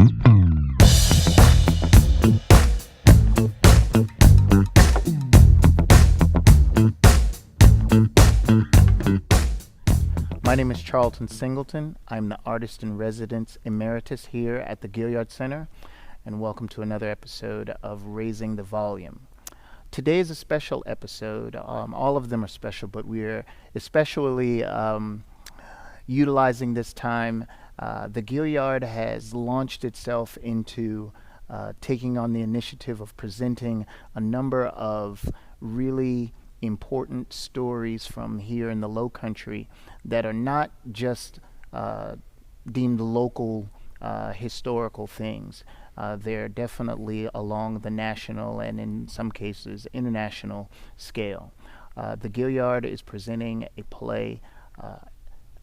My name is Charlton Singleton. I'm the Artist in Residence Emeritus here at the Gilliard Center, and welcome to another episode of Raising the Volume. Today is a special episode. All of them are special, but we're especially utilizing this time. The Gilliard has launched itself into taking on the initiative of presenting a number of really important stories from here in the Low Country that are not just deemed local historical things. They're definitely along the national and in some cases international scale. The Gilliard is presenting a play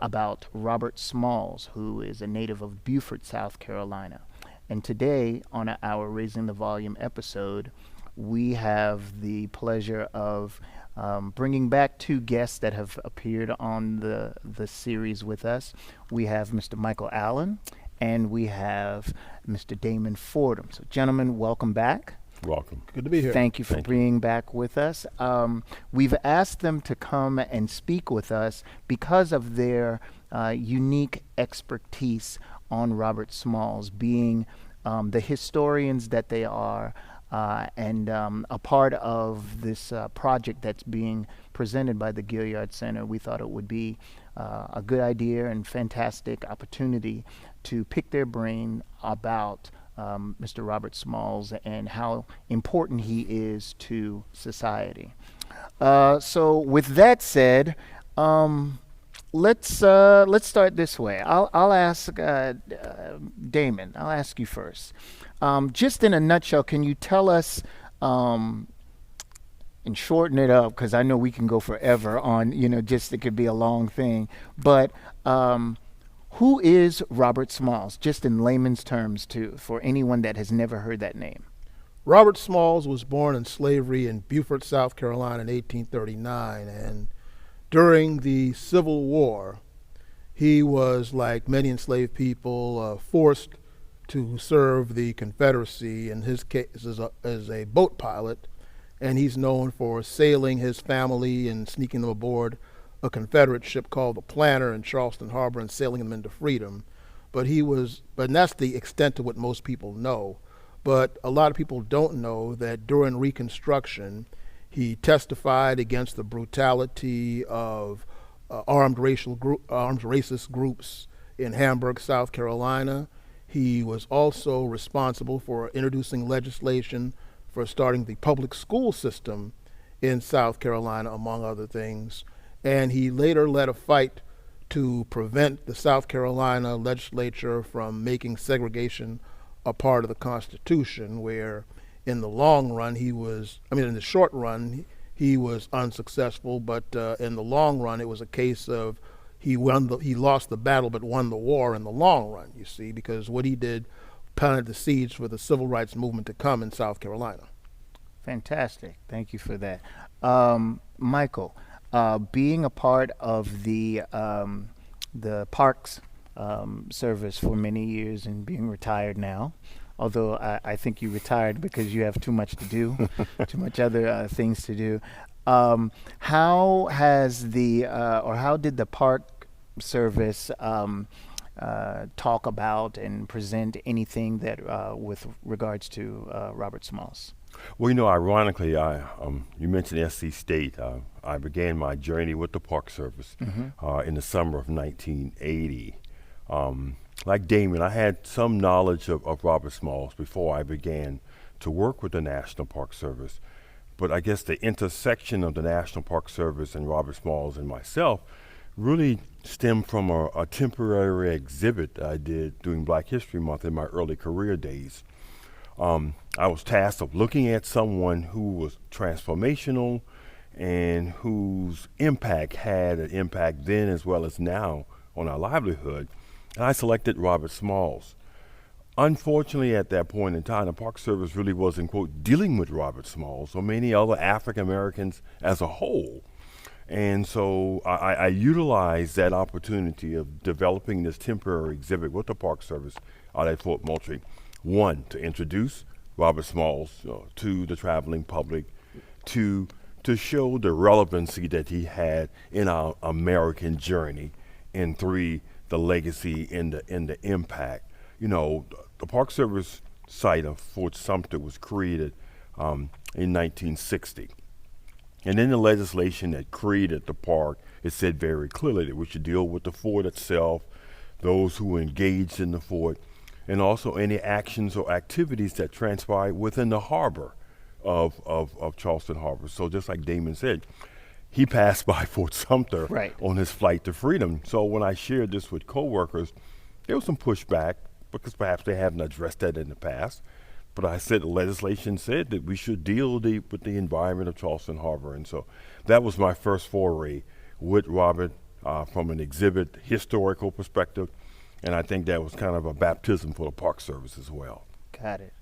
about Robert Smalls, who is a native of Beaufort, South Carolina. And today on our Raising the Volume episode, we have the pleasure of bringing back two guests that have appeared on the series with us. We have Mr. Michael Allen and we have Mr. Damon Fordham. So gentlemen, welcome back. Welcome. Good to be here. Thank you for being back with us. We've asked them to come and speak with us because of their unique expertise on Robert Smalls, being the historians that they are, and a part of this project that's being presented by the Gilliard Center. We thought it would be a good idea and fantastic opportunity to pick their brain about Mr. Robert Smalls and how important he is to society. So with that said, let's start this way. I'll ask Damon. I'll ask you first. Just in a nutshell, can you tell us, and shorten it up, because I know we can go forever on, just it could be a long thing, but who is Robert Smalls, just in layman's terms, too, for anyone that has never heard that name? Robert Smalls was born in slavery in Beaufort, South Carolina in 1839, and during the Civil War, he was, like many enslaved people, forced to serve the Confederacy, in his case as a boat pilot, and he's known for sailing his family and sneaking them aboard a Confederate ship called the Planter in Charleston Harbor and sailing them into freedom. But that's the extent to what most people know. But a lot of people don't know that during Reconstruction, he testified against the brutality of armed racist groups in Hamburg, South Carolina. He was also responsible for introducing legislation for starting the public school system in South Carolina, among other things. And he later led a fight to prevent the South Carolina legislature from making segregation a part of the Constitution, where in the short run, he was unsuccessful, but in the long run, it was a case of he lost the battle but won the war in the long run, you see, because what he did planted the seeds for the civil rights movement to come in South Carolina. Fantastic. Thank you for that. Michael, being a part of the Parks service for many years and being retired now, although I think you retired because you have too much to do, too much other things to do. How did the Park Service talk about and present anything that with regards to Robert Smalls? Well, ironically, you mentioned SC State. I began my journey with the Park Service in the summer of 1980. Like Damon, I had some knowledge of Robert Smalls before I began to work with the National Park Service. But I guess the intersection of the National Park Service and Robert Smalls and myself really stemmed from a temporary exhibit I did during Black History Month in my early career days. I was tasked of looking at someone who was transformational and whose impact had an impact then as well as now on our livelihood. And I selected Robert Smalls. Unfortunately, at that point in time, the Park Service really wasn't, quote, dealing with Robert Smalls or many other African Americans as a whole. And so I utilized that opportunity of developing this temporary exhibit with the Park Service out at Fort Moultrie. One, to introduce Robert Smalls to the traveling public, to show the relevancy that he had in our American journey, and three, the legacy and the impact. You know, the Park Service site of Fort Sumter was created in 1960. And in the legislation that created the park, it said very clearly that we should deal with the fort itself, those who engaged in the fort, and also any actions or activities that transpired within the harbor of Charleston Harbor. So just like Damon said, he passed by Fort Sumter Right. on his flight to freedom. So when I shared this with coworkers, there was some pushback because perhaps they haven't addressed that in the past. But I said the legislation said that we should deal with the environment of Charleston Harbor. And so that was my first foray with Robert from an exhibit historical perspective. And I think that was kind of a baptism for the Park Service as well. Got it.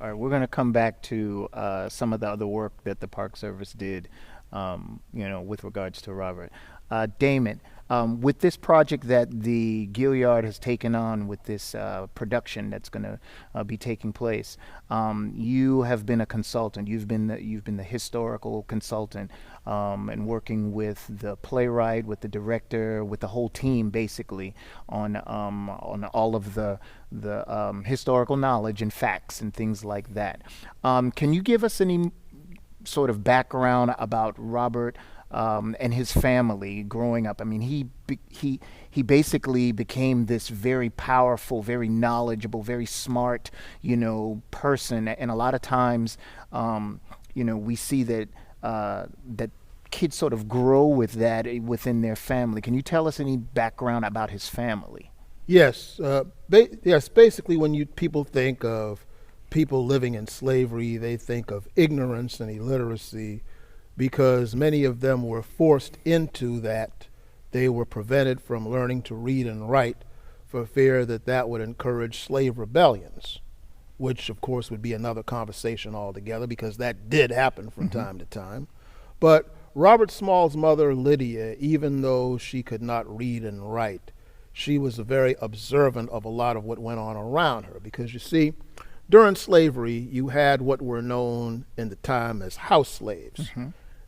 All right, we're going to come back to some of the other work that the Park Service did, with regards to Robert. Damon, with this project that the Gilliard has taken on with this production that's going to be taking place, you have been a consultant. You've been the historical consultant, and working with the playwright, with the director, with the whole team, basically on all of the historical knowledge and facts and things like that. Can you give us any sort of background about Robert and his family growing up? I mean, he basically became this very powerful, very knowledgeable, very smart, person. And a lot of times, we see that that kids sort of grow with that within their family. Can you tell us any background about his family? Yes. Yes. Basically, when people think of people living in slavery, they think of ignorance and illiteracy, because many of them were forced into that. They were prevented from learning to read and write for fear that would encourage slave rebellions, which of course would be another conversation altogether, because that did happen from time to time. But Robert Small's mother, Lydia, even though she could not read and write, she was very observant of a lot of what went on around her, because you see, during slavery, you had what were known in the time as house slaves.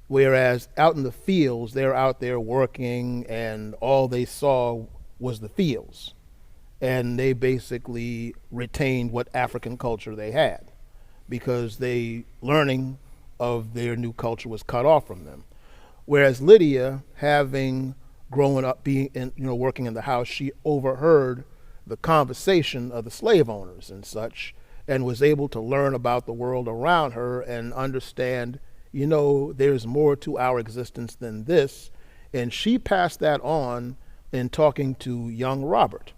Whereas out in the fields, they're out there working, and all they saw was the fields. And they basically retained what African culture they had, because learning of their new culture was cut off from them. Whereas Lydia, having grown up working in the house, she overheard the conversation of the slave owners and such, and was able to learn about the world around her and understand, there's more to our existence than this. And she passed that on in talking to young Robert.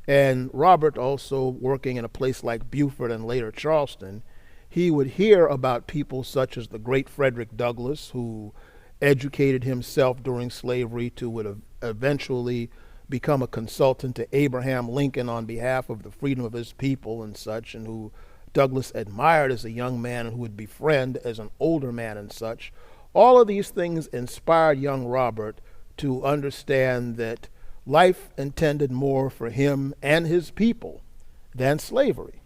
And Robert, also working in a place like Beaufort and later Charleston, he would hear about people such as the great Frederick Douglass, who educated himself during slavery to would eventually become a consultant to Abraham Lincoln on behalf of the freedom of his people and such, and who Douglass admired as a young man and who would befriend as an older man and such. All of these things inspired young Robert to understand that life intended more for him and his people than slavery.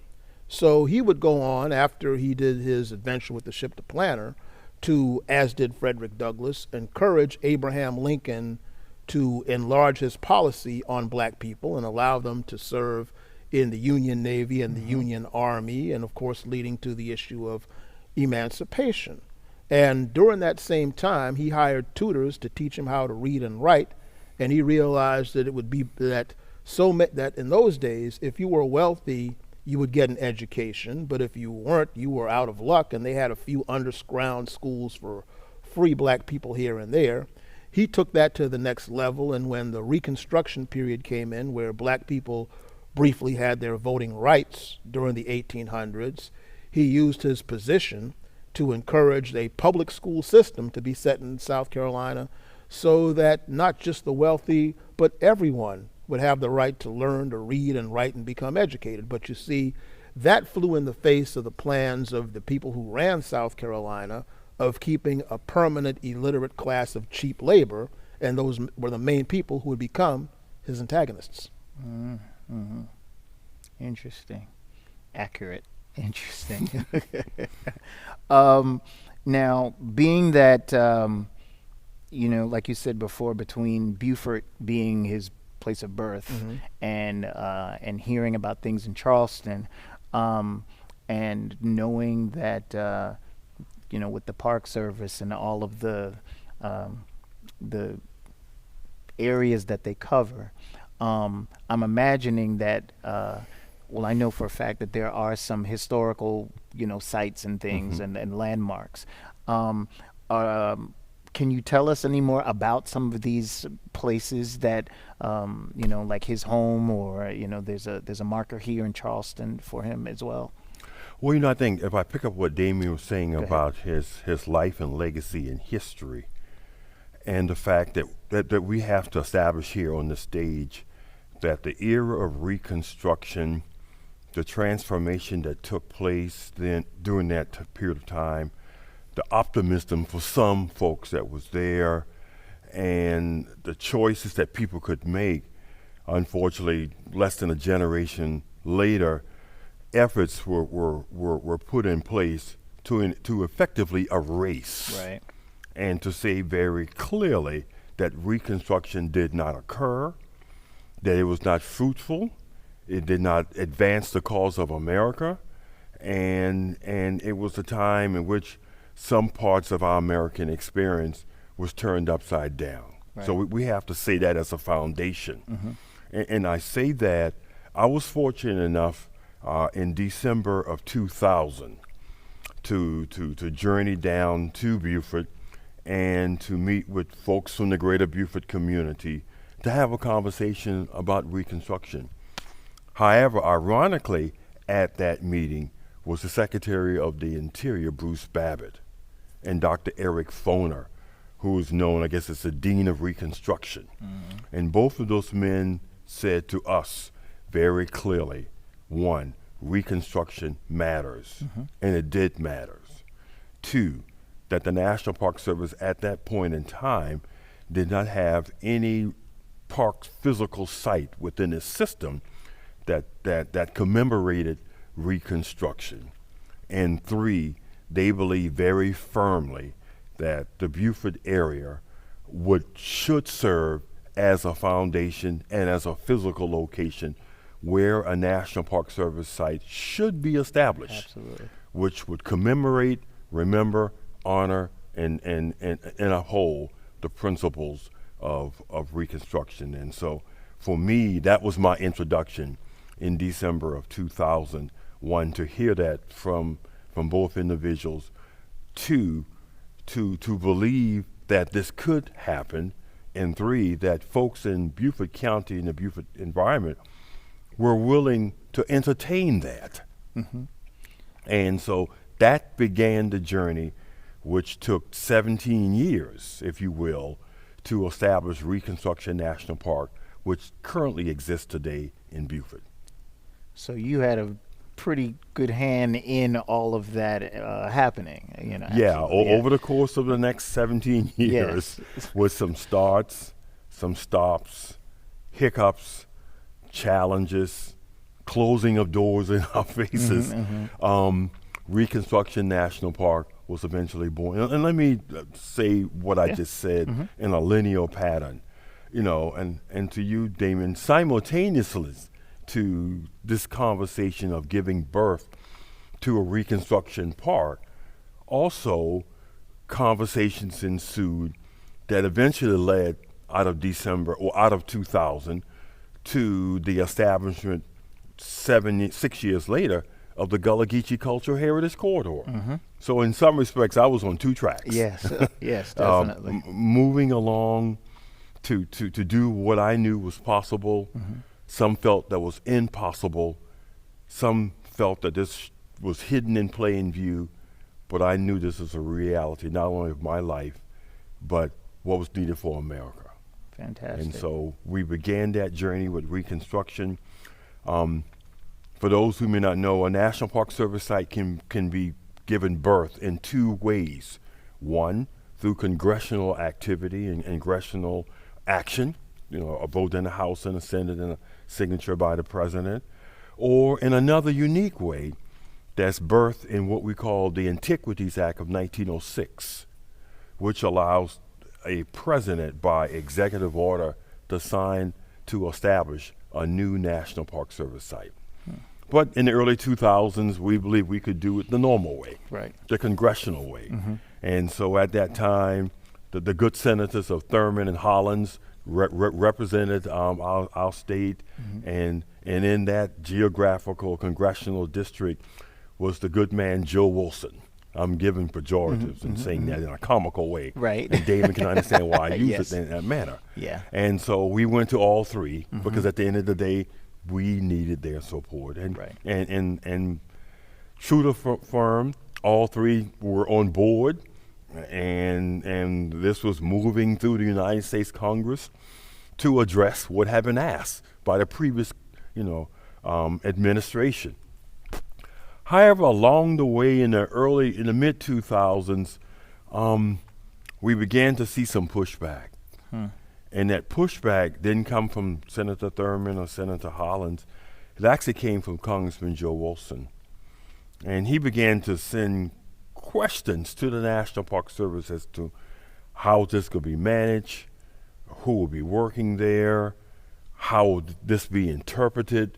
So he would go on, after he did his adventure with the ship The Planter, to, as did Frederick Douglass, encourage Abraham Lincoln to enlarge his policy on black people and allow them to serve in the Union Navy and the Union Army, and of course leading to the issue of emancipation. And during that same time, he hired tutors to teach him how to read and write, and he realized that it would be that in those days, if you were wealthy, you would get an education, but if you weren't, you were out of luck, and they had a few underground schools for free black people here and there. He took that to the next level, and when the Reconstruction period came in, where black people briefly had their voting rights during the 1800s, he used his position to encourage a public school system to be set in South Carolina, so that not just the wealthy, but everyone would have the right to learn to read and write and become educated. But you see, that flew in the face of the plans of the people who ran South Carolina of keeping a permanent illiterate class of cheap labor, and those were the main people who would become his antagonists. Interesting. Accurate. Interesting. um, Now, being that, like you said before, between Beaufort being his place of birth Mm-hmm. and hearing about things in Charleston, and knowing that, with the Park Service and all of the areas that they cover, I'm imagining that. Well, I know for a fact that there are some historical, sites and things and landmarks. Um, can you tell us any more about some of these places that, like his home, or there's a marker here in Charleston for him as well? Well, I think if I pick up what Damon was saying Go ahead. about his life and legacy and history, and the fact that we have to establish here on the stage that the era of Reconstruction, the transformation that took place then during that period of time, the optimism for some folks that was there, and the choices that people could make. Unfortunately, less than a generation later, efforts were put in place to effectively erase Right. and to say very clearly that Reconstruction did not occur, that it was not fruitful, it did not advance the cause of America, and it was a time in which some parts of our American experience was turned upside down. Right. So we have to say that as a foundation. Mm-hmm. And I say that I was fortunate enough in December of 2000 to journey down to Beaufort and to meet with folks from the greater Beaufort community to have a conversation about Reconstruction. However, ironically, at that meeting was the Secretary of the Interior, Bruce Babbitt, and Dr. Eric Foner, who is known, I guess, as the Dean of Reconstruction. Mm-hmm. And both of those men said to us very clearly, one, Reconstruction matters, and it did matters. Two, that the National Park Service at that point in time did not have any park physical site within its system that commemorated Reconstruction. And three, they believe very firmly that the Beaufort area should serve as a foundation and as a physical location where a National Park Service site should be established. Absolutely. Which would commemorate, remember, honor, and uphold the principles of Reconstruction. And so for me, that was my introduction in December of 2001, to hear that from both individuals, to believe that this could happen, and three, that folks in Beaufort County and the Beaufort environment were willing to entertain that. Mm-hmm. And so that began the journey, which took 17 years, if you will, to establish Reconstruction National Park, which currently exists today in Beaufort. So you had a pretty good hand in all of that happening, Yeah, absolutely. over the course of the next 17 years, with some starts, some stops, hiccups, challenges, closing of doors in our faces, Reconstruction National Park was eventually born. And let me say what I just said in a linear pattern, and to you, Damon, simultaneously to this conversation of giving birth to a Reconstruction Park, also conversations ensued that eventually led out of 2000 to the establishment 6 years later of the Gullah Geechee Cultural Heritage Corridor. So in some respects, I was on two tracks. Yes, yes, definitely. Moving along to do what I knew was possible. Some felt that was impossible. Some felt that this was hidden in plain view. But I knew this was a reality, not only of my life, but what was needed for America. Fantastic. And so we began that journey with Reconstruction. For those who may not know, a National Park Service site can be given birth in two ways. One, through congressional activity and congressional action, a vote in the House and a Senate and a signature by the President, or in another unique way that's birthed in what we call the Antiquities Act of 1906, which allows a president by executive order to sign to establish a new National Park Service site. But in the early 2000s, we believed we could do it the normal way, Right. the congressional way. And so at that time, the good senators of Thurman and Hollins represented our state, and in that geographical congressional district was the good man Joe Wilson. I'm giving pejoratives and saying that in a comical way. Right. And Damon can understand why I use Yes. it in that manner. Yeah. And so we went to all three because at the end of the day, we needed their support. And Right. and true to firm, all three were on board, and this was moving through the United States Congress to address what had been asked by the previous, administration. However, along the way in the mid 2000s, we began to see some pushback. And that pushback didn't come from Senator Thurman or Senator Hollins. It actually came from Congressman Joe Wilson. And he began to send questions to the National Park Service as to how this could be managed, who will be working there, how will this be interpreted,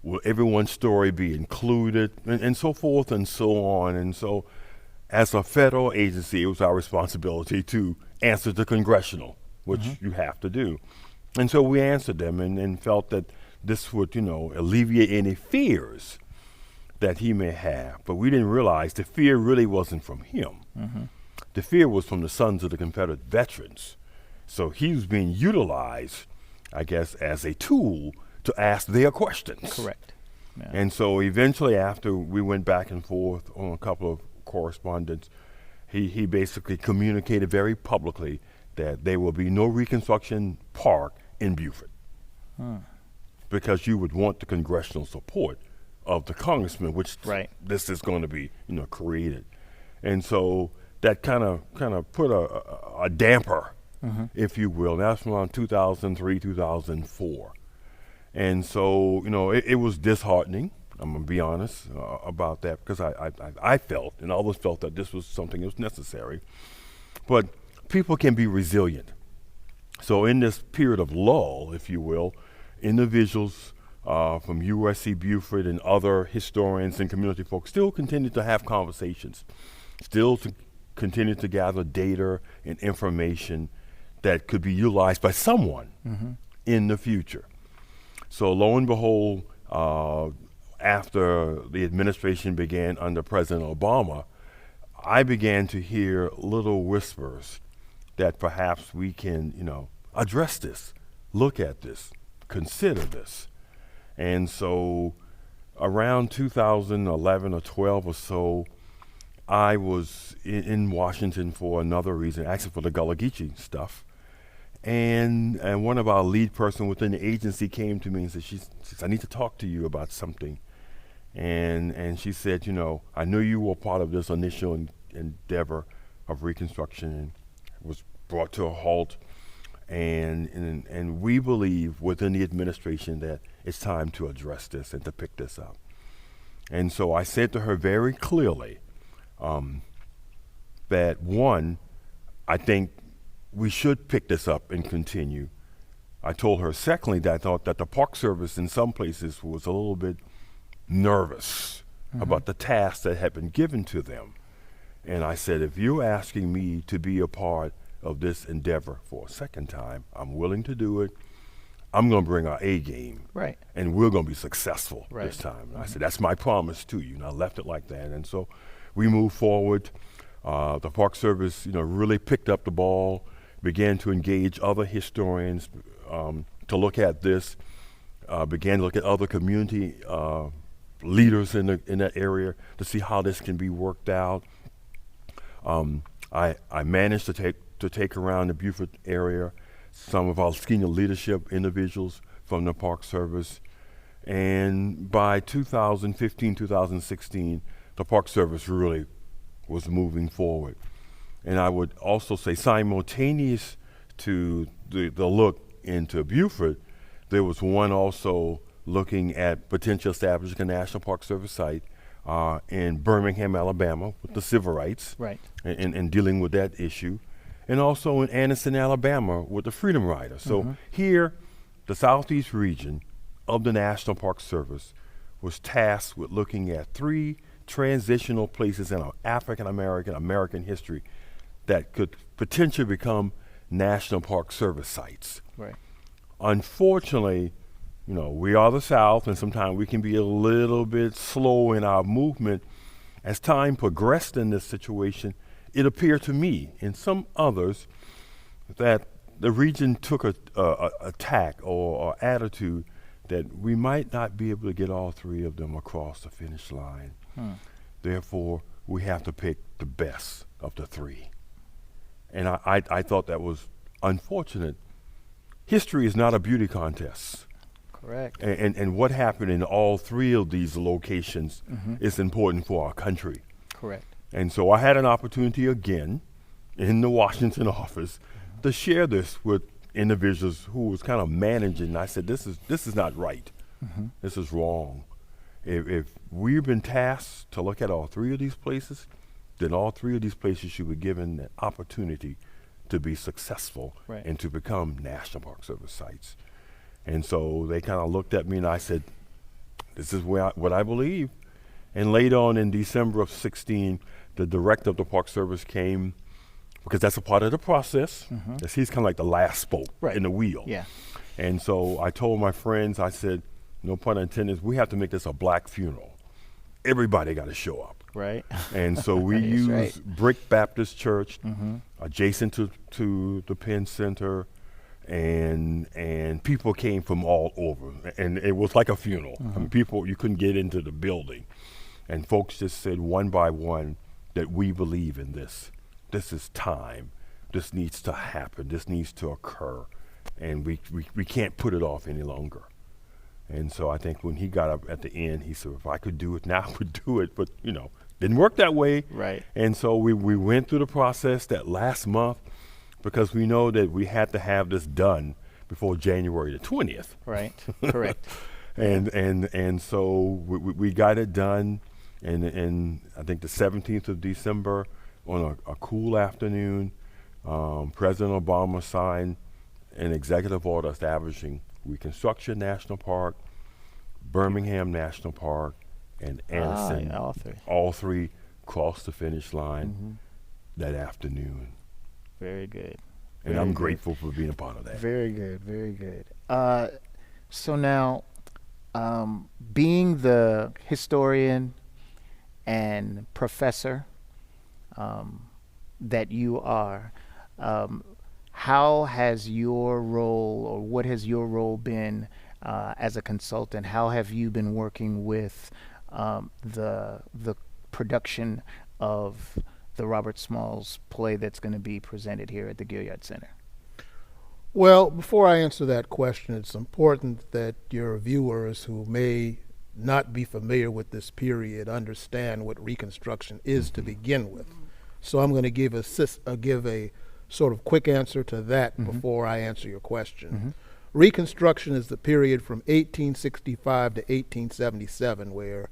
will everyone's story be included, and so forth and so on. And so as a federal agency, it was our responsibility to answer the congressional, which you have to do. And so we answered them and felt that this would, alleviate any fears that he may have. But we didn't realize the fear really wasn't from him. The fear was from the sons of the Confederate veterans. So he was being utilized, I guess, as a tool to ask their questions. Correct. Yeah. And so eventually, after we went back and forth on a couple of correspondence, he basically communicated very publicly that there will be no Reconstruction Park in Beaufort because you would want the congressional support of the congressman, which Right. this is going to be, created. And so that kind of put a damper, if you will. That's around 2003, 2004. And so, it was disheartening. I'm going to be honest about that because I felt, and others felt, that this was something that was necessary. But people can be resilient. So in this period of lull, if you will, individuals from USC Beaufort and other historians and community folks still continue to have conversations, still to continue to gather data and information that could be utilized by someone in the future. So lo and behold, after the administration began under President Obama, I began to hear little whispers that perhaps we can, address this, look at this, consider this. And so around 2011 or 12 or so, I was in Washington for another reason, actually for the Gullah Geechee stuff. And one of our lead person within the agency came to me and said, she says, I need to talk to you about something. And she said, I know you were part of this initial endeavor of Reconstruction and was brought to a halt. And we believe within the administration that it's time to address this and to pick this up. And so I said to her very clearly that, one, I think we should pick this up and continue. I told her, secondly, that I thought that the Park Service in some places was a little bit nervous about the tasks that had been given to them. And I said, if you're asking me to be a part of this endeavor for a second time, I'm willing to do it. I'm going to bring our A game. Right. And we're going to be successful Right. this time. And I said, that's my promise to you. And I left it like that. And so we moved forward. The Park Service, really picked up the ball, began to engage other historians to look at this, began to look at other community leaders in that area to see how this can be worked out. I managed to take around the Beaufort area some of our senior leadership individuals from the Park Service. And by 2015, 2016, the Park Service really was moving forward. And I would also say simultaneous to the look into Beaufort, there was one also looking at potential establishing a National Park Service site in Birmingham, Alabama, with the civil rights, Right. and dealing with that issue, and also in Anniston, Alabama, with the Freedom Riders. So here, the southeast region of the National Park Service was tasked with looking at 3 transitional places in our African American history that could potentially become National Park Service sites. Right. Unfortunately, we are the South, and sometimes we can be a little bit slow in our movement. As time progressed in this situation, it appeared to me and some others that the region took a tack or attitude that we might not be able to get all 3 of them across the finish line. Therefore, we have to pick the best of the 3. And I thought that was unfortunate. History is not a beauty contest. Correct. And what happened in all 3 of these locations is important for our country. Correct. And so I had an opportunity again in the Washington office to share this with individuals who was kind of managing. I said, this is not right. This is wrong. If we've been tasked to look at all 3 of these places, then all 3 of these places should be given the opportunity to be successful and to become National Park Service sites. And so they kind of looked at me and I said, this is what I believe. And later on in December of 16, the director of the Park Service came, because that's a part of the process. He's kind of like the last spoke in the wheel. Yeah. And so I told my friends, I said, no pun intended, we have to make this a black funeral. Everybody got to show up. Right. And so we used Brick Baptist Church, adjacent to the Penn Center, and people came from all over. And it was like a funeral. I mean, people, you couldn't get into the building. And folks just said one by one that we believe in this. This is time. This needs to happen. This needs to occur. And we can't put it off any longer. And so I think when he got up at the end, he said, if I could do it now, I would do it. But, didn't work that way. Right. And so we went through the process that last month because we know that we had to have this done before January the 20th. Right. Correct. And so we got it done. And I think the 17th of December on a cool afternoon, President Obama signed an executive order establishing Reconstruction National Park, Birmingham National Park, and Anniston. All 3 crossed the finish line that afternoon. Very good. And I'm grateful for being a part of that. Very good. Very good. So now, being the historian and professor that you are, how has your role, or what has your role been as a consultant? How have you been working with the production of the Robert Smalls play that's going to be presented here at the Gilliard Center? Well, before I answer that question, it's important that your viewers who may not be familiar with this period understand what Reconstruction is to begin with. So I'm going to give a sort of quick answer to that before I answer your question. Reconstruction is the period from 1865 to 1877 where,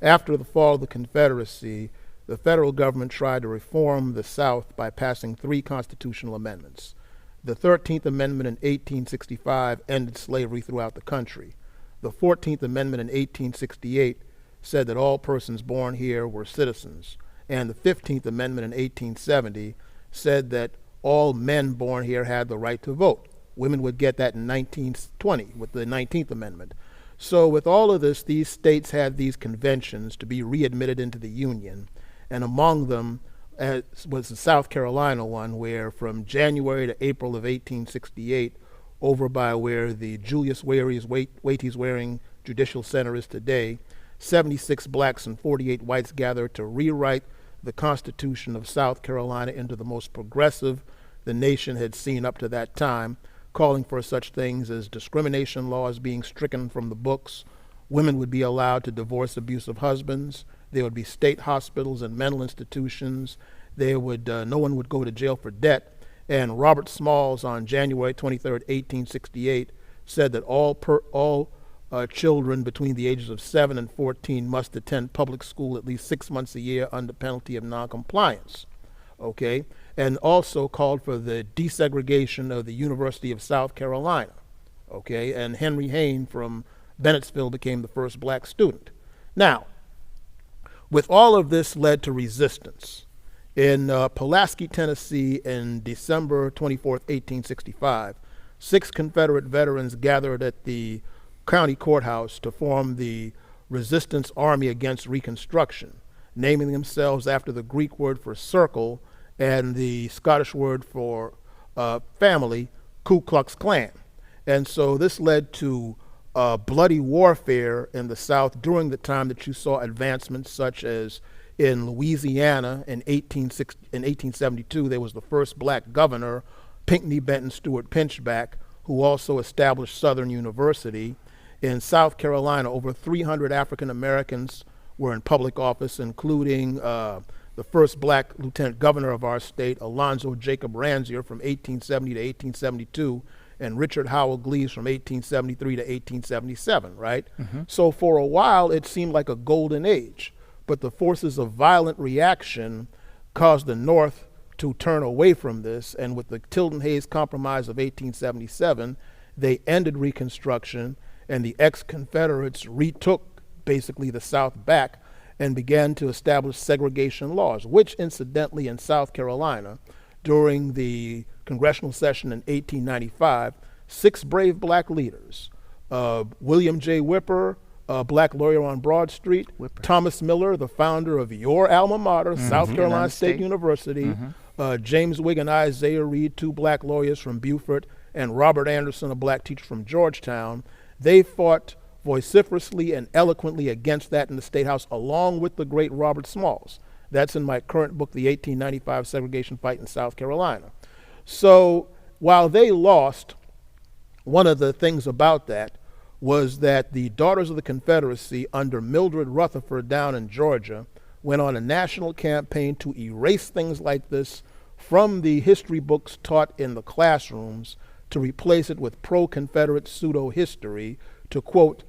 after the fall of the Confederacy, the federal government tried to reform the South by passing 3 constitutional amendments. The 13th Amendment in 1865 ended slavery throughout the country. The 14th Amendment in 1868 said that all persons born here were citizens. And the 15th Amendment in 1870 said that all men born here had the right to vote. Women would get that in 1920 with the 19th Amendment. So with all of this, these states had these conventions to be readmitted into the Union. And among them was the South Carolina one, where from January to April of 1868, over by where the Julius Waties Waring Judicial Center is today, 76 blacks and 48 whites gathered to rewrite the Constitution of South Carolina into the most progressive the nation had seen up to that time, calling for such things as discrimination laws being stricken from the books, women would be allowed to divorce abusive husbands, there would be state hospitals and mental institutions, no one would go to jail for debt, and Robert Smalls on January 23rd, 1868 said that all children between the ages of 7 and 14 must attend public school at least 6 months a year under penalty of noncompliance. Okay, and also called for the desegregation of the University of South Carolina. Okay, and Henry Hayne from Bennettsville became the first black student. Now, with all of this led to resistance. In Pulaski, Tennessee, in December 24th, 1865, 6 Confederate veterans gathered at the county courthouse to form the Resistance Army Against Reconstruction, naming themselves after the Greek word for circle and the Scottish word for family, Ku Klux Klan. And so this led to bloody warfare in the South during the time that you saw advancements such as in Louisiana in 1872, there was the first black governor, Pinckney Benton Stewart Pinchback, who also established Southern University. In South Carolina, over 300 African Americans were in public office, including the first black lieutenant governor of our state, Alonzo Jacob Ransier, from 1870 to 1872, and Richard Howell Gleaves from 1873 to 1877, right? Mm-hmm. So for a while, it seemed like a golden age, but the forces of violent reaction caused the North to turn away from this, and with the Tilden-Hayes Compromise of 1877, they ended Reconstruction, and the ex-Confederates retook basically the South back and began to establish segregation laws, which incidentally in South Carolina, during the congressional session in 1895, 6 brave black leaders, William J. Whipper, black lawyer on Broad Street, Whipper. Thomas Miller, the founder of your alma mater, South Carolina State University, James Wigg and Isaiah Reed, 2 black lawyers from Beaufort, and Robert Anderson, a black teacher from Georgetown. They fought vociferously and eloquently against that in the State House, along with the great Robert Smalls. That's in my current book, The 1895 Segregation Fight in South Carolina. So while they lost, one of the things about that was that the Daughters of the Confederacy under Mildred Rutherford down in Georgia went on a national campaign to erase things like this from the history books taught in the classrooms, to replace it with pro-Confederate pseudo-history, to quote,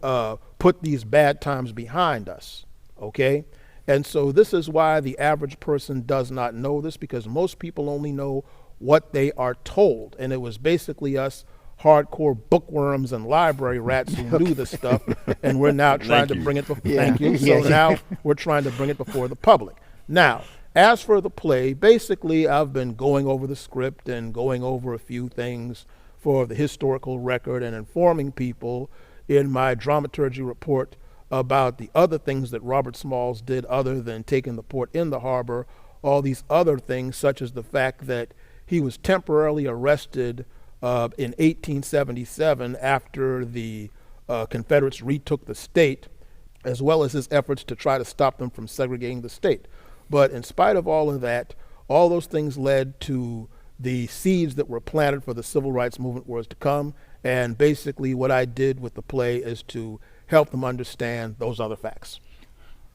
put these bad times behind us, okay? And so this is why the average person does not know this, because most people only know what they are told. And it was basically us hardcore bookworms and library rats who knew this stuff, and we're now trying to bring it before, thank you. So now we're trying to bring it before the public. Now, as for the play, basically I've been going over the script and going over a few things for the historical record and informing people in my dramaturgy report about the other things that Robert Smalls did other than taking the port in the harbor, all these other things, such as the fact that he was temporarily arrested in 1877 after the Confederates retook the state, as well as his efforts to try to stop them from segregating the state. But in spite of all of that, all those things led to the seeds that were planted for the civil rights movement was to come. And basically what I did with the play is to help them understand those other facts.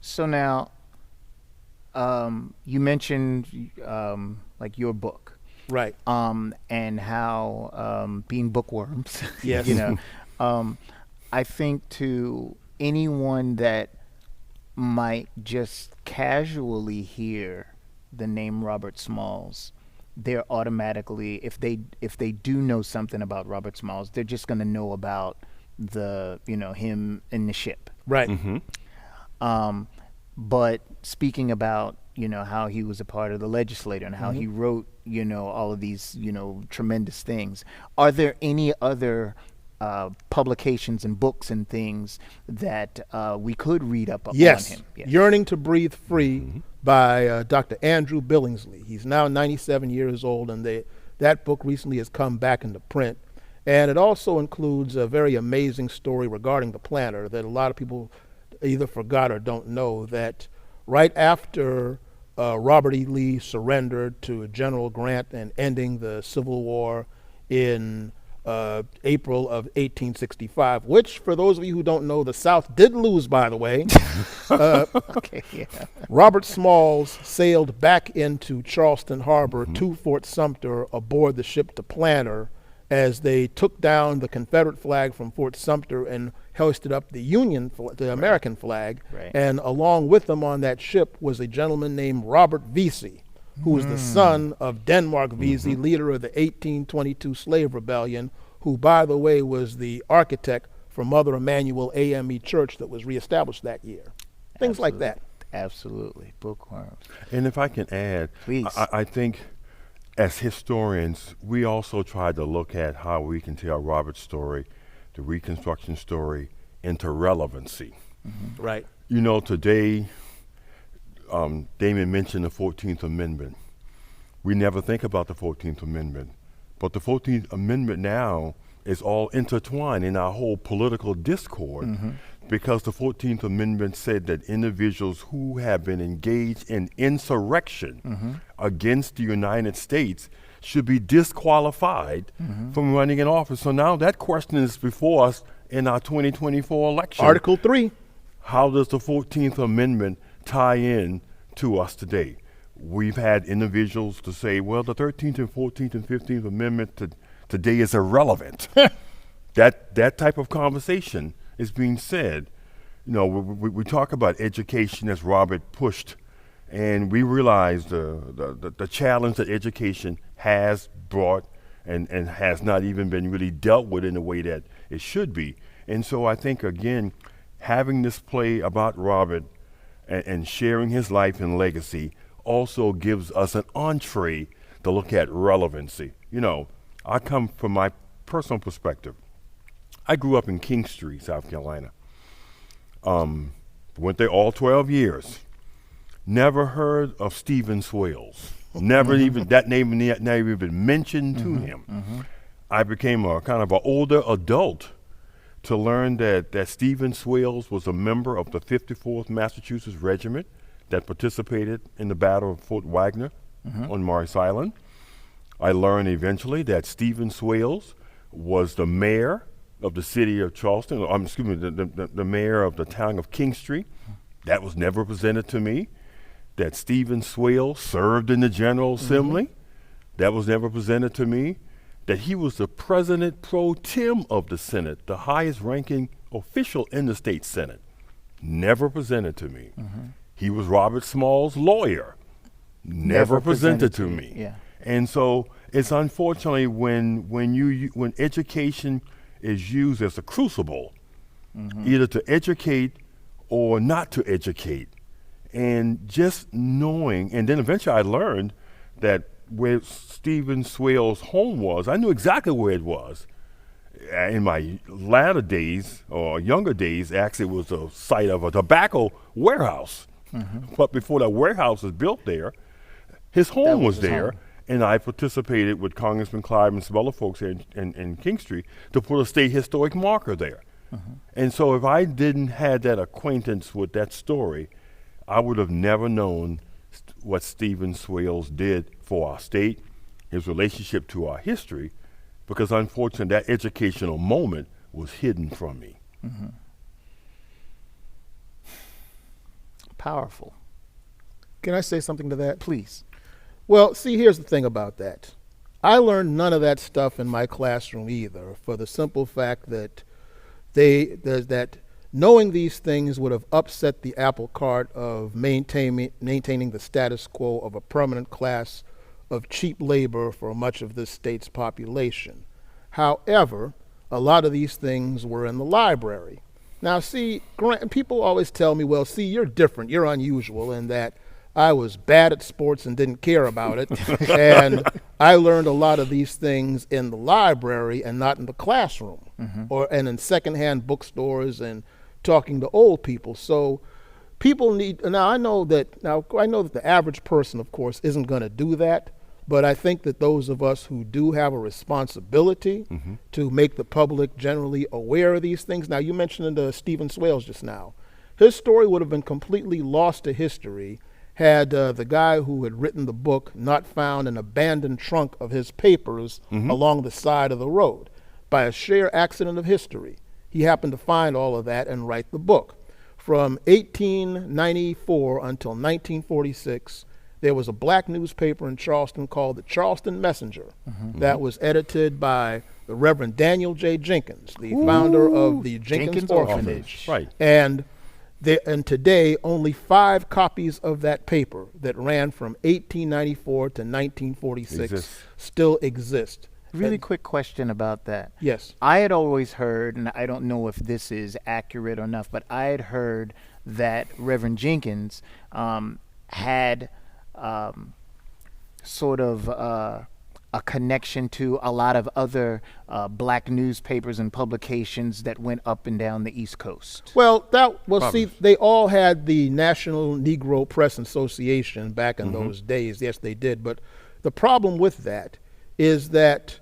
So now, you mentioned like your book, right? And how being bookworms, yes, you know, I think to anyone that might just casually hear the name Robert Smalls, they're automatically, if they do know something about Robert Smalls, they're just going to know about the, you know, him in the ship. Right. Mm-hmm. But speaking about, you know, how he was a part of the legislature and how he wrote, you know, all of these, you know, tremendous things, are there any other publications and books and things that we could read up on him? Yes. Yearning to Breathe Free by Dr. Andrew Billingsley. He's now 97 years old, and that book recently has come back into print. And it also includes a very amazing story regarding the planter that a lot of people either forgot or don't know, that right after Robert E. Lee surrendered to General Grant and ending the Civil War in April of 1865, which, for those of you who don't know, the South did lose, by the way. Robert Smalls sailed back into Charleston Harbor to Fort Sumter aboard the ship the Planter as they took down the Confederate flag from Fort Sumter and hoisted up the American flag. Right. And along with them on that ship was a gentleman named Robert Vesey, who was the son of Denmark Vesey, leader of the 1822 slave rebellion, who, by the way, was the architect for Mother Emanuel AME Church that was reestablished that year. Things like that. Absolutely. Bookworms. And if I can add, Please. I think as historians, we also try to look at how we can tell Robert's story, the Reconstruction story, into relevancy. Right. You know, today, Damon mentioned the 14th Amendment. We never think about the 14th Amendment, but the 14th Amendment now is all intertwined in our whole political discord, because the 14th Amendment said that individuals who have been engaged in insurrection against the United States should be disqualified from running in office. So now that question is before us in our 2024 election. Article 3. How does the 14th Amendment tie in to us today? We've had individuals to say, well, the 13th and 14th and 15th Amendment today is irrelevant. That type of conversation is being said. You know, we talk about education as Robert pushed, and we realize the challenge that education has brought and has not even been really dealt with in the way that it should be. And so I think, again, having this play about Robert and sharing his life and legacy also gives us an entree to look at relevancy. You know, I come from my personal perspective. I grew up in Kingstree, South Carolina. Went there all 12 years. Never heard of Stephen Swales. Never even, that name never even mentioned to him. I became a kind of an older adult to learn that Stephen Swales was a member of the 54th Massachusetts Regiment that participated in the Battle of Fort Wagner on Morris Island. I learned eventually that Stephen Swales was the mayor of the city of Charleston, the mayor of the town of Kingstree. That was never presented to me. That Stephen Swales served in the General Assembly. That was never presented to me. That he was the president pro tem of the Senate, the highest ranking official in the state Senate. Never presented to me. He was Robert Small's lawyer. Never presented to me. Yeah. And so it's unfortunately when education is used as a crucible, either to educate or not to educate. And just knowing, and then eventually I learned that where Stephen Swales' home was, I knew exactly where it was. In my latter days, or younger days, actually it was a site of a tobacco warehouse. But before that warehouse was built there, his home was there. And I participated with Congressman Clive and some other folks here in Kingstree to put a state historic marker there. And so if I didn't have that acquaintance with that story, I would have never known what Stephen Swales did for our state, his relationship to our history, because unfortunately that educational moment was hidden from me. Powerful. Can I say something to that? Please. Well, see, here's the thing about that. I learned none of that stuff in my classroom either, for the simple fact that knowing these things would have upset the apple cart of maintaining the status quo of a permanent class of cheap labor for much of this state's population. However, a lot of these things were in the library. Now, see, people always tell me, well, see, you're different, you're unusual in that I was bad at sports and didn't care about it, and I learned a lot of these things in the library and not in the classroom, and in secondhand bookstores and talking to old people. So people need, I know that the average person, of course, isn't going to do that, but I think that those of us who do have a responsibility to make the public generally aware of these things. Now, you mentioned Stephen Swales just now. His story would have been completely lost to history had the guy who had written the book not found an abandoned trunk of his papers along the side of the road. By a sheer accident of history, he happened to find all of that and write the book. From 1894 until 1946, there was a black newspaper in Charleston called the Charleston Messenger that was edited by the Reverend Daniel J. Jenkins, the founder of the Jenkins Orphanage. Right. And today, only 5 copies of that paper that ran from 1894 to 1946 still exist. Really quick question about that. Yes. I had always heard, and I don't know if this is accurate or enough, but I had heard that Reverend Jenkins had sort of a connection to a lot of other black newspapers and publications that went up and down the East Coast. Well, they all had the National Negro Press Association back in those days. Yes, they did. But the problem with that is that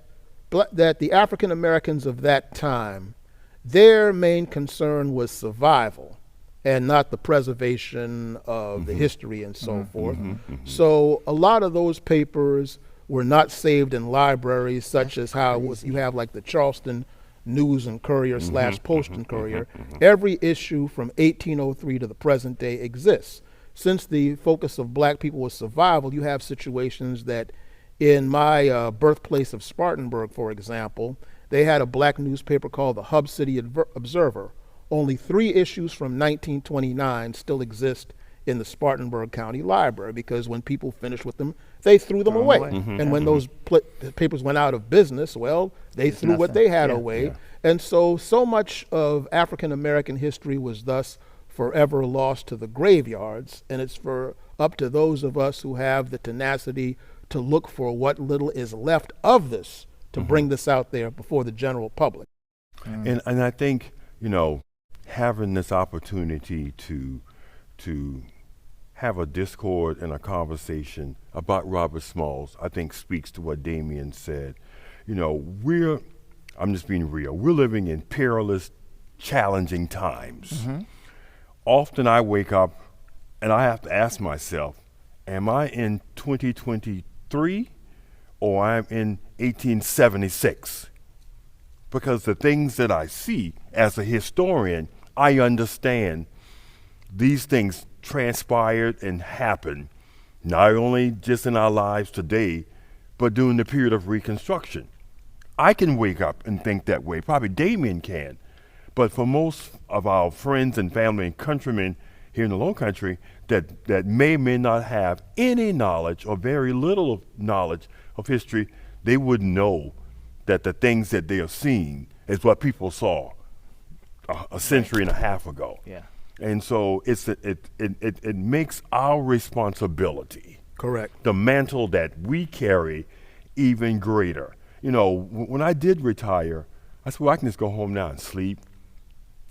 the African Americans of that time, their main concern was survival and not the preservation of the history and so forth. So a lot of those papers were not saved in libraries, such as how you have like the Charleston News and Courier / Post and Courier. Every issue from 1803 to the present day exists. Since the focus of black people was survival, you have situations that in my birthplace of Spartanburg, for example, they had a black newspaper called the Hub City Observer. Only 3 issues from 1929 still exist in the Spartanburg County Library, because when people finished with them, they threw them away. And when those papers went out of business, well, they threw what they had away. And so much of African American history was thus forever lost to the graveyards, and it's for up to those of us who have the tenacity to look for what little is left of this to bring this out there before the general public. And I think, having this opportunity to have a discord and a conversation about Robert Smalls, I think speaks to what Damien said. I'm just being real, we're living in perilous, challenging times. Often I wake up and I have to ask myself, am I in 2023 or I'm in 1876? Because the things that I see as a historian, I understand these things transpired and happened, not only just in our lives today, but during the period of Reconstruction. I can wake up and think that way, probably Damien can, but for most of our friends and family and countrymen here in the Low Country that may not have any knowledge or very little knowledge of history, they wouldn't know that the things that they are seeing is what people saw a century and a half ago. Yeah. And so it makes our responsibility, Correct, the mantle that we carry, even greater. When I did retire, I said, well, I can just go home now and sleep.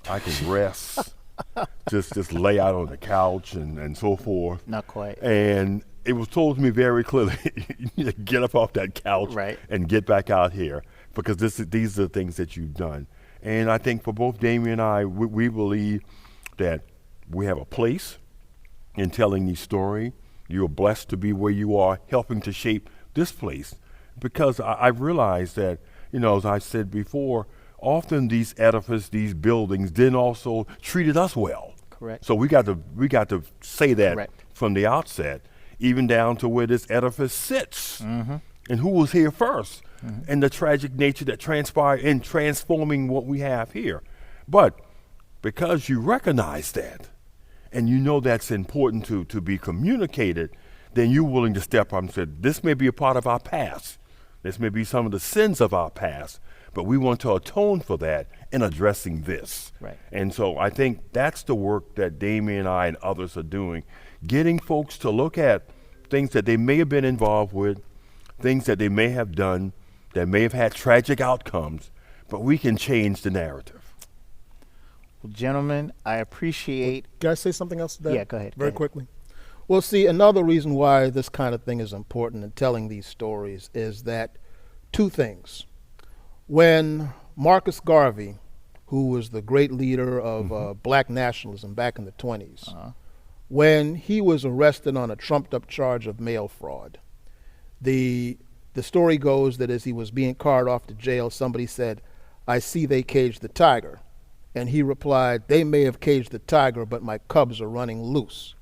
I can rest, just lay out on the couch and so forth. Not quite. And it was told to me very clearly, you need to get up off that couch and get back out here, because these are the things that you've done. And I think for both Damien and I, we believe that we have a place in telling these stories. You're blessed to be where you are, helping to shape this place. Because I realized that, as I said before, often these edifices, these buildings, didn't also treated us well. Correct. So we got to say that from the outset, even down to where this edifice sits and who was here first, and the tragic nature that transpired in transforming what we have here. But because you recognize that, and that's important to be communicated, then you're willing to step up and say, this may be a part of our past. This may be some of the sins of our past, but we want to atone for that in addressing this. Right. And so I think that's the work that Damien and I and others are doing, getting folks to look at things that they may have been involved with, things that they may have done that may have had tragic outcomes, but we can change the narrative. Well, gentlemen, I appreciate... Can I say something else to that? Yeah, go ahead. Very quickly. Well, see, another reason why this kind of thing is important in telling these stories is that 2 things. When Marcus Garvey, who was the great leader of black nationalism back in the 20s, when he was arrested on a trumped-up charge of mail fraud, the story goes that as he was being carted off to jail, somebody said, "I see they caged the tiger." And he replied, "They may have caged the tiger, but my cubs are running loose."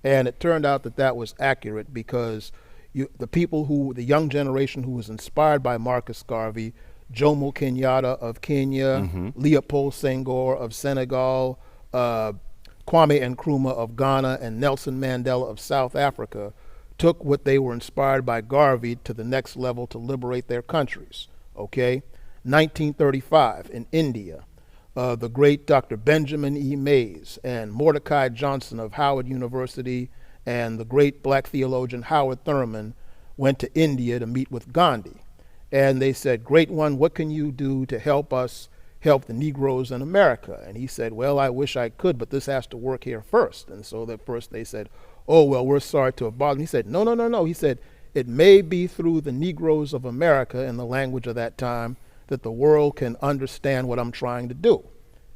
And it turned out that that was accurate because the young generation who was inspired by Marcus Garvey, Jomo Kenyatta of Kenya, Leopold Senghor of Senegal, Kwame Nkrumah of Ghana, and Nelson Mandela of South Africa, took what they were inspired by Garvey to the next level to liberate their countries. Okay? 1935 in India, the great Dr. Benjamin E. Mays and Mordecai Johnson of Howard University and the great black theologian Howard Thurman went to India to meet with Gandhi. And they said, "Great one, what can you do to help us help the Negroes in America?" And he said, "Well, I wish I could, but this has to work here first." And so at first they said, "Oh, well, we're sorry to have bothered." He said, "No, no, no, no." He said, "It may be through the Negroes of America," in the language of that time, "that the world can understand what I'm trying to do."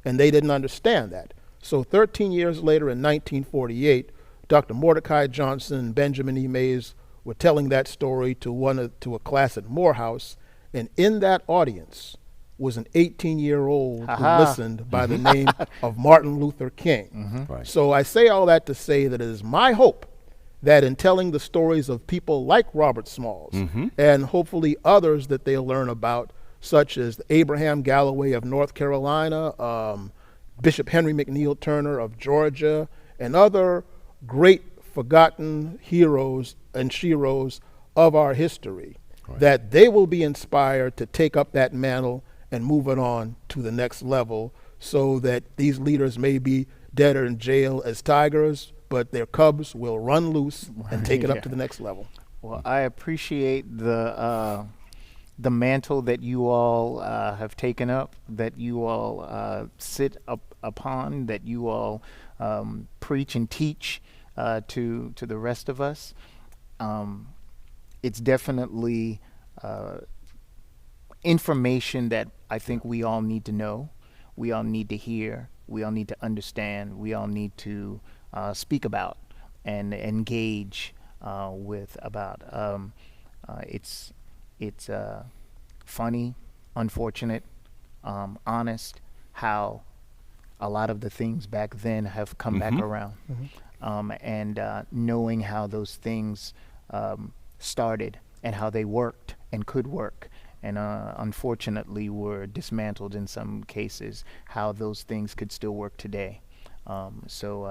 And they didn't understand that. So 13 years later in 1948, Dr. Mordecai Johnson and Benjamin E. Mays were telling that story to a class at Morehouse, and in that audience was an 18-year-old who listened by the name of Martin Luther King. Right. So I say all that to say that it is my hope that in telling the stories of people like Robert Smalls and hopefully others that they'll learn about, such as Abraham Galloway of North Carolina, Bishop Henry McNeil Turner of Georgia, and other great forgotten heroes and sheroes of our history, that they will be inspired to take up that mantle and move it on to the next level, so that these leaders may be dead or in jail as tigers, but their cubs will run loose and take it up to the next level. Well, I appreciate the mantle that you all have taken up, that you all sit up upon, that you all preach and teach to the rest of us. It's definitely information that I think we all need to know, we all need to hear, we all need to understand, we all need to speak about and engage with about. It's funny, unfortunate, honest, how a lot of the things back then have come back around. And knowing how those things started and how they worked and could work, and unfortunately were dismantled in some cases, how those things could still work today. So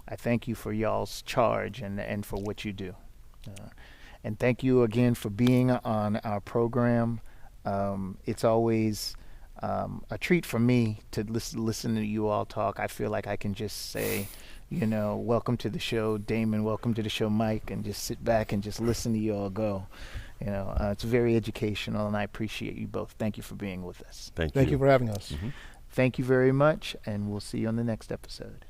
I thank you for y'all's charge and for what you do. And thank you again for being on our program. It's always a treat for me to listen to you all talk. I feel like I can just say, welcome to the show, Damon, welcome to the show, Mike, and just sit back and just listen to you all go. It's very educational, and I appreciate you both. Thank you for being with us. Thank you. Thank you for having us. Thank you very much, and we'll see you on the next episode.